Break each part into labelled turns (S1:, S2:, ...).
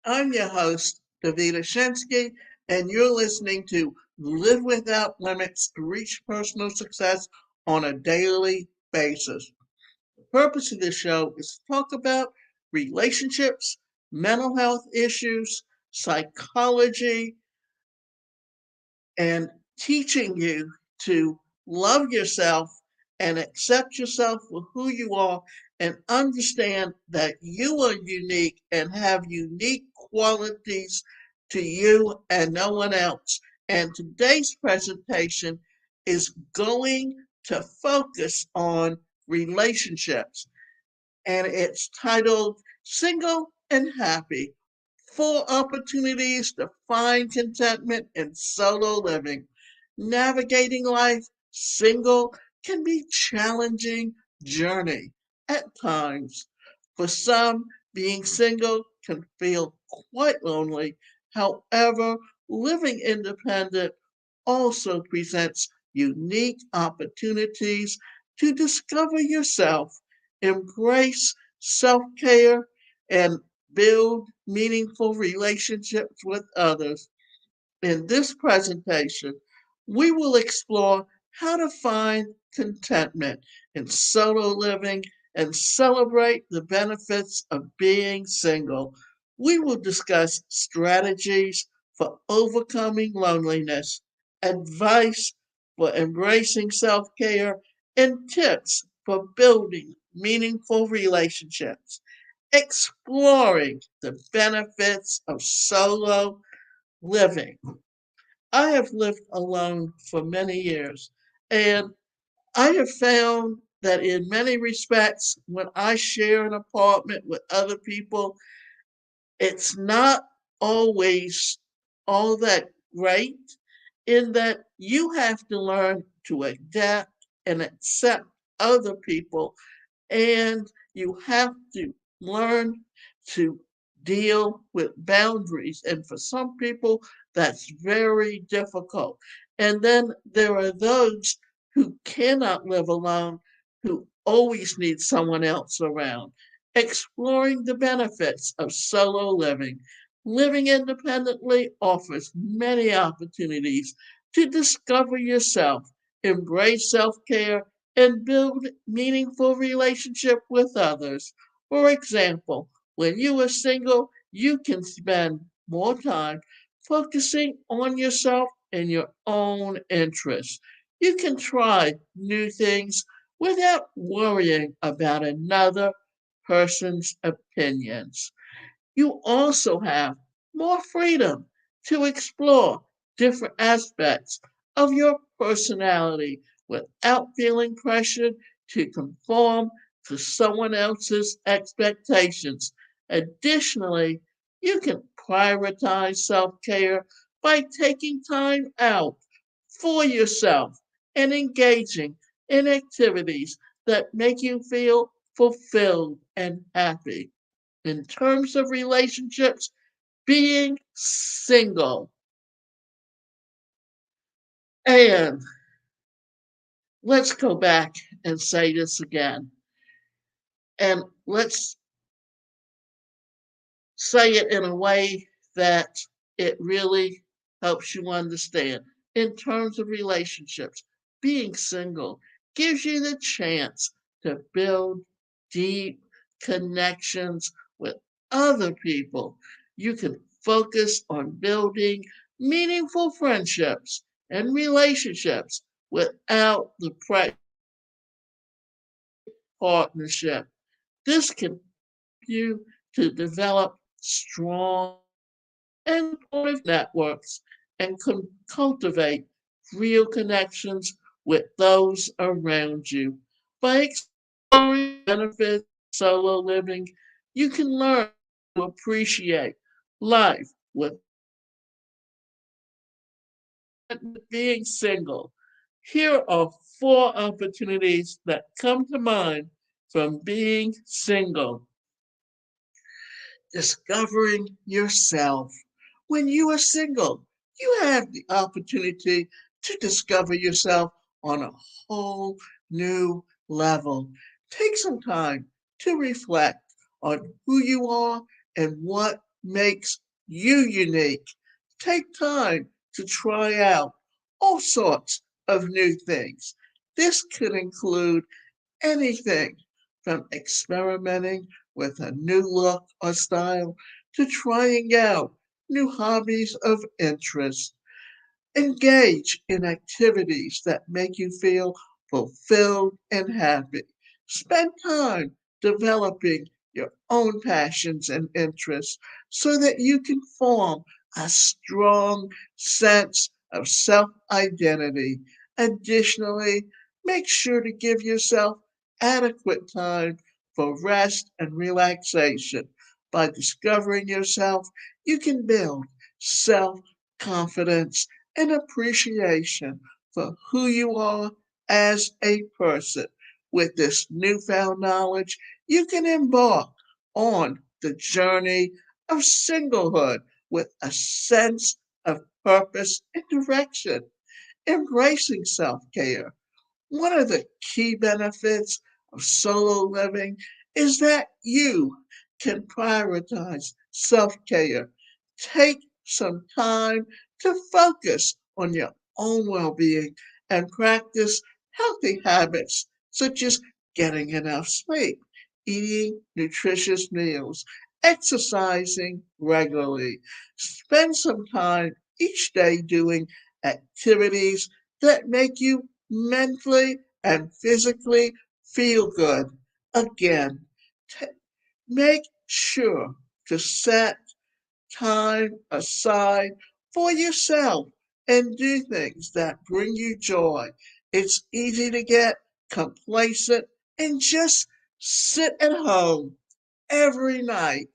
S1: I'm your host, Davida Shensky, and you're listening to Live Without Limits to Reach Personal Success on a Daily Basis. The purpose of this show is to talk about relationships, mental health issues, psychology, and teaching you to love yourself and accept yourself for who you are and understand that you are unique and have unique qualities to you and no one else. And today's presentation is going to focus on relationships, and it's titled Single and Happy: 4 Opportunities to Find Contentment in Solo Living. Navigating life single can be a challenging journey at times. For some, being single can feel quite lonely. However, living independent also presents unique opportunities to discover yourself, embrace self care, and build meaningful relationships with others. In this presentation, we will explore how to find contentment in solo living and celebrate the benefits of being single. We will discuss strategies for overcoming loneliness, advice for embracing self care, and tips for building meaningful relationships. Exploring the benefits of solo living. I have lived alone for many years, and I have found that in many respects, when I share an apartment with other people, it's not always all that great, in that you have to learn to adapt and accept other people, and you have to learn to deal with boundaries. And for some people, that's very difficult. And then there are those who cannot live alone, who always need someone else around. Exploring the benefits of solo living. Living independently offers many opportunities to discover yourself, embrace self care, and build meaningful relationship with others. For example, when you are single, you can spend more time focusing on yourself and your own interests. You can try new things without worrying about another person's opinions. You also have more freedom to explore different aspects of your personality without feeling pressured to conform to someone else's expectations. Additionally, you can prioritize self care by taking time out for yourself and engaging in activities that make you feel fulfilled and happy. In terms of relationships, being single. And let's go back and say this again. And let's say it in a way that it really helps you understand. In terms of relationships, being single gives you the chance to build deep connections with other people. You can focus on building meaningful friendships and relationships without the partnership. This can help you to develop strong and supportive networks and cultivate real connections with those around you. By exploring benefits of solo living, you can learn to appreciate life with being single. Here are 4 opportunities that come to mind from being single. Discovering yourself. When you are single, you have the opportunity to discover yourself on a whole new level. Take some time to reflect on who you are and what makes you unique. Take time to try out all sorts of new things. This could include anything from experimenting with a new look or style to trying out new hobbies of interest. Engage in activities that make you feel fulfilled and happy. Spend time developing your own passions and interests so that you can form a strong sense of self identity. Additionally, make sure to give yourself adequate time for rest and relaxation. By discovering yourself, you can build self confidence and appreciation for who you are as a person. With this newfound knowledge, you can embark on the journey of singlehood with a sense of purpose and direction, embracing self care. One of the key benefits of solo living is that you can prioritize self care. Take some time to focus on your own well being and practice healthy habits such as getting enough sleep, eating nutritious meals, exercising regularly. Spend some time each day doing activities that make you mentally and physically feel good. Again, t- make sure to set time aside for yourself and do things that bring you joy. It's easy to get complacent and just sit at home every night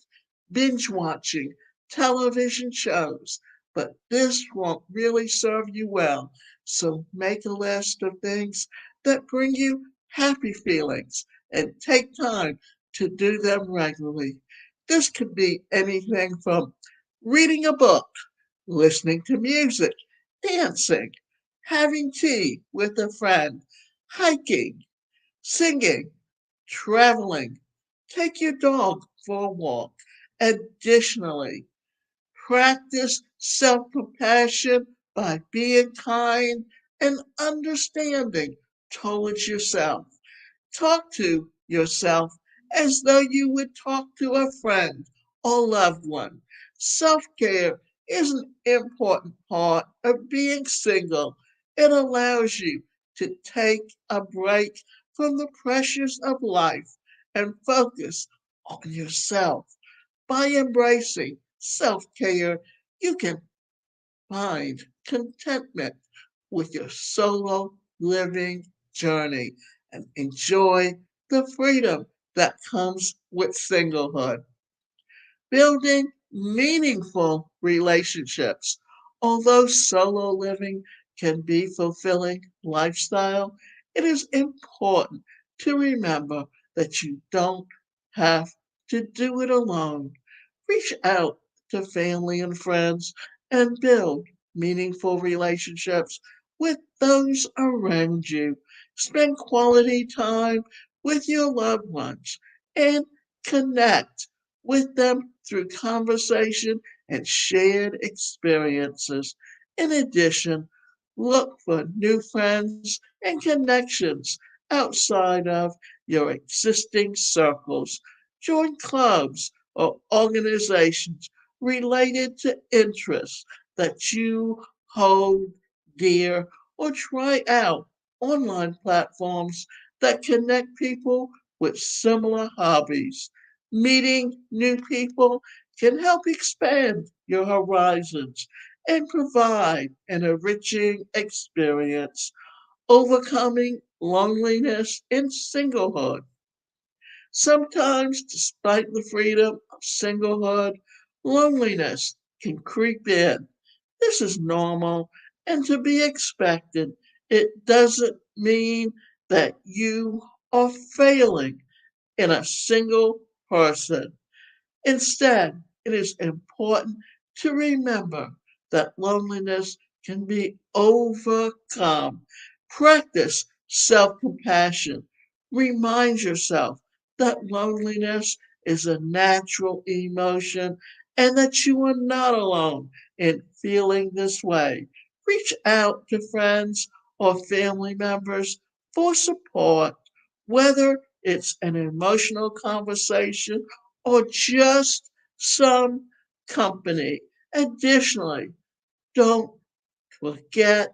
S1: binge watching television shows, but this won't really serve you well. So make a list of things that bring you happy feelings and take time to do them regularly. This could be anything from reading a book, listening to music, dancing, having tea with a friend, hiking, singing, traveling, take your dog for a walk. Additionally, practice self compassion by being kind and understanding towards yourself. Talk to yourself as though you would talk to a friend or loved one. Self care is an important part of being single. It allows you to take a break from the pressures of life and focus on yourself. By embracing self care, you can find contentment with your solo living journey and enjoy the freedom that comes with singlehood. Building meaningful relationships. Although solo living can be fulfilling lifestyle, it is important to remember that you don't have to do it alone. Reach out to family and friends and build meaningful relationships with those around you. Spend quality time with your loved ones and connect with them through conversation and shared experiences. In addition, look for new friends and connections outside of your existing circles. Join clubs or organizations related to interests that you hold dear, or try out online platforms that connect people with similar hobbies. Meeting new people can help expand your horizons and provide an enriching experience. Overcoming loneliness in singlehood. Sometimes, despite the freedom of singlehood, loneliness can creep in. This is normal and to be expected. It doesn't mean that you are failing in a single person. Instead, it is important to remember that loneliness can be overcome. Practice self compassion. Remind yourself that loneliness is a natural emotion and that you are not alone in feeling this way. Reach out to friends or family members for support, whether it's an emotional conversation or just some company. Additionally, don't forget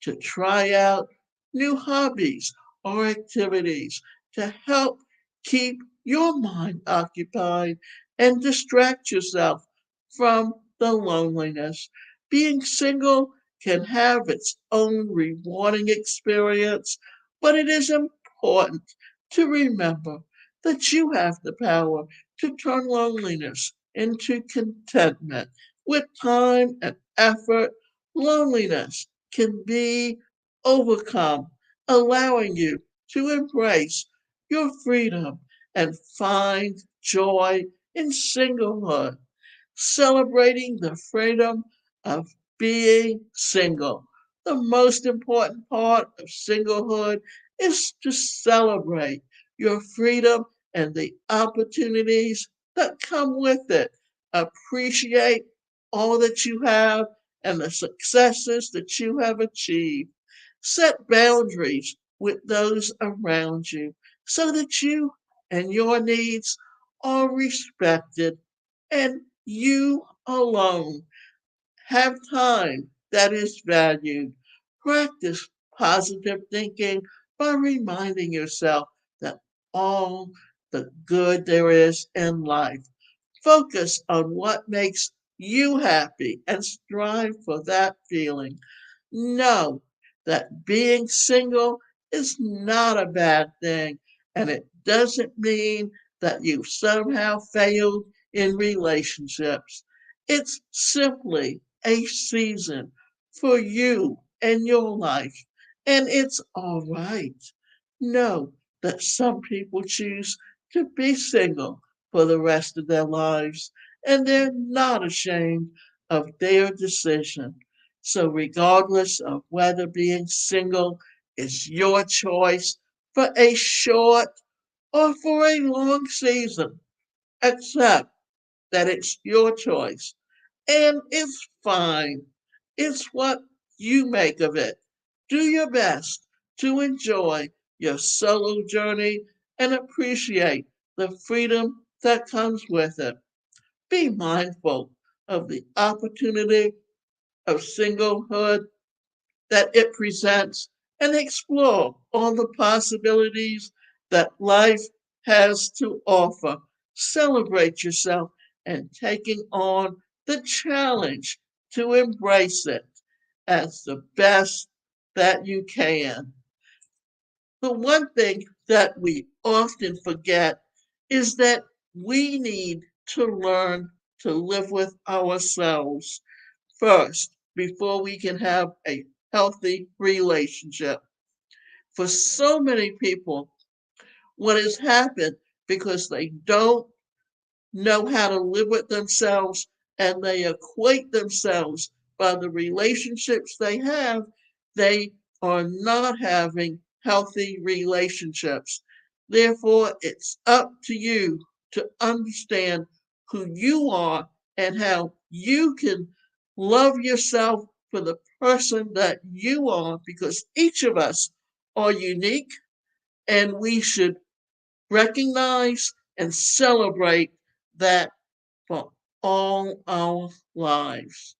S1: to try out new hobbies or activities to help keep your mind occupied and distract yourself from the loneliness. Being single can have its own rewarding experience, but it is important to remember that you have the power to turn loneliness into contentment. With time and effort, loneliness can be overcome, allowing you to embrace your freedom and find joy in singlehood, celebrating the freedom of being single. The most important part of singlehood is to celebrate your freedom and the opportunities that come with it. Appreciate all that you have and the successes that you have achieved. Set boundaries with those around you so that you and your needs are respected and you alone have time that is valued. Practice positive thinking by reminding yourself that all the good there is in life. Focus on what makes you happy and strive for that feeling. Know that being single is not a bad thing, and it doesn't mean that you've somehow failed in relationships. It's simply a season for you and your life, and it's all right. Know that some people choose to be single for the rest of their lives, and they're not ashamed of their decision. So, regardless of whether being single is your choice for a short or for a long season, accept that it's your choice and it's fine. It's what you make of it. Do your best to enjoy your solo journey and appreciate the freedom that comes with it. Be mindful of the opportunity of singlehood that it presents and explore all the possibilities that life has to offer. Celebrate yourself and taking on the challenge to embrace it as the best that you can. The one thing that we often forget is that we need to learn to live with ourselves first before we can have a healthy relationship. For so many people, what has happened because they don't know how to live with themselves and they equate themselves by the relationships they have, they are not having healthy relationships. Therefore, it's up to you to understand who you are and how you can love yourself for the person that you are because each of us are unique and we should recognize and celebrate that for all our lives.